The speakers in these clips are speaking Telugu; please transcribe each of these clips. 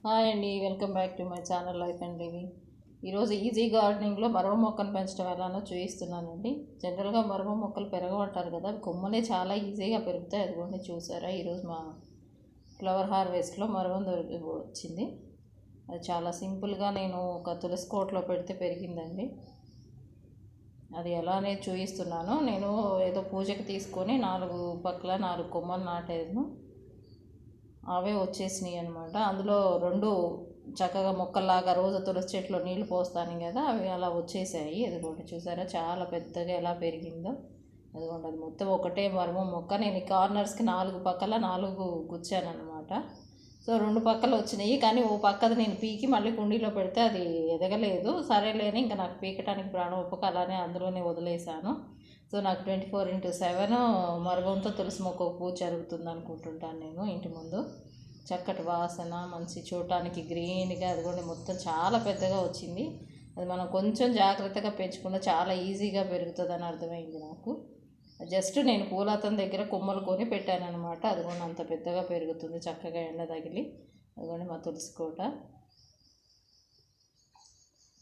హాయ్ అండి, welcome back to my channel life and living. ఈరోజు ఈజీ గార్డెనింగ్లో మరవ మొక్కను పెంచడం ఎలానో చూపిస్తున్నానండి. జనరల్గా మరవ మొక్కలు పెరగమంటారు కదా, కొమ్మలే చాలా ఈజీగా పెరుగుతాయి. అదిగోండి చూసారా, ఈరోజు మా ఫ్లవర్ హార్వెస్ట్లో మరవం వచ్చింది. అది చాలా సింపుల్గా నేను ఒక తులసి కోటలో పెడితే పెరిగిందండి. అది ఎలానే చూపిస్తున్నాను. నేను ఏదో పూజకి తీసుకొని 4 పక్కల 4 కొమ్మలు నాటాను. అవే వచ్చేసినాయి అనమాట. అందులో 2 చక్కగా మొక్కల్లాగా రోజు తులసి చెట్లో నీళ్లు పోస్తాను కదా, అవి అలా వచ్చేసాయి. అదిగోండి చూసారా, చాలా పెద్దగా ఎలా పెరిగిందో. అదిగోండి, అది మొత్తం ఒకటే మరమ మొక్క. నేను ఈ కార్నర్స్కి 4 పక్కల 4 గుచ్చాను అనమాట. సో 2 పక్కలు వచ్చినాయి, కానీ ఓ పక్కది నేను పీకి మళ్ళీ కుండీలో పెడితే అది ఎదగలేదు. సరేలేని ఇంకా నాకు పీకటానికి ప్రాణం ఒప్పుక అలానే అందులోనే వదిలేశాను. సో నాకు 24x7 మరగంతో తులసి మొక్క పూజ జరుగుతుంది అనుకుంటుంటాను నేను. ఇంటి ముందు చక్కటి వాసన, మంచి చూడటానికి గ్రీన్గా, అది కూడా మొత్తం చాలా పెద్దగా వచ్చింది. అది మనం కొంచెం జాగ్రత్తగా పెంచుకుంటే చాలా ఈజీగా పెరుగుతుంది అని అర్థమైంది నాకు. జస్ట్ నేను పూలతన దగ్గర కొమ్మలు కొని పెట్టాను అనమాట. అది కూడా అంత పెద్దగా పెరుగుతుంది, చక్కగా ఎండ తగిలి. అదిగోండి మా తులసి కోట.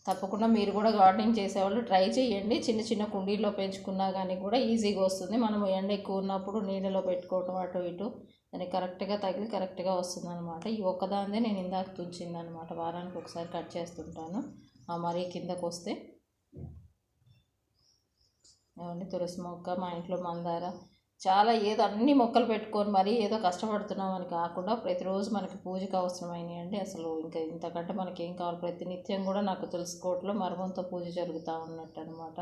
తప్పకుండా మీరు కూడా గార్డెనింగ్ చేసేవాళ్ళు ట్రై చేయండి. చిన్న చిన్న కుండీల్లో పెంచుకున్నా కానీ కూడా ఈజీగా వస్తుంది. మనం ఎండ ఎక్కువ ఉన్నప్పుడు నీళ్ళలో పెట్టుకోవటం అటు ఇటు దానికి కరెక్ట్గా తగిలి కరెక్ట్గా వస్తుంది అనమాట. ఈ ఒక్కదాన్నే నేను ఇందాక తుంచింది అనమాట. వారానికి ఒకసారి కట్ చేస్తుంటాను మరీ కిందకు వస్తే. ఏమండి, తులసి మొక్క, మా ఇంట్లో మందార, చాలా ఏదో అన్ని మొక్కలు పెట్టుకొని మరీ ఏదో కష్టపడుతున్నాం అని కాకుండా ప్రతిరోజు మనకి పూజకు అవసరమైనవి అండి. అసలు ఇంకా ఇంతకంటే మనకి ఏం కావాలి. ప్రతినిత్యం కూడా నాకు తులసి కోటలో మరమంతో పూజ జరుగుతూ ఉన్నట్టు అనమాట.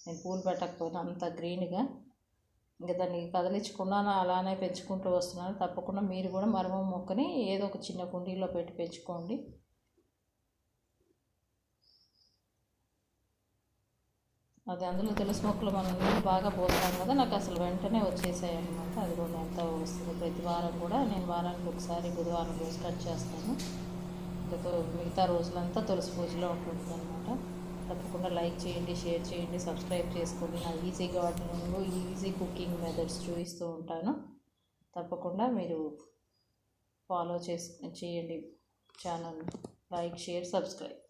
నేను పూలు పెట్టకపోయినా అంత గ్రీన్గా ఇంకా దాన్ని కదిలించకుండా అలానే పెంచుకుంటూ వస్తున్నాను. తప్పకుండా మీరు కూడా మరమం మొక్కని ఏదో ఒక చిన్న కుండీలో పెట్టి పెంచుకోండి. అది అందులో తులసి మొక్కలు మనం నీళ్ళు బాగా పోస్తాం కదా, నాకు అసలు వెంటనే వచ్చేసాయి అనమాట. అది కూడా ఎంత వస్తుంది. ప్రతి వారం కూడా నేను వారానికి ఒకసారి బుధవారం రోజు కట్ చేస్తాను. మిగతా రోజులంతా తులసి పూజలో ఉంటుంది అనమాట. తప్పకుండా లైక్ చేయండి, షేర్ చేయండి, సబ్స్క్రైబ్ చేసుకోండి. నా easy gardening, easy cooking methods చూపిస్తూ ఉంటాను. తప్పకుండా మీరు ఫాలో చేయండి ఛానల్ని. Like, share, subscribe.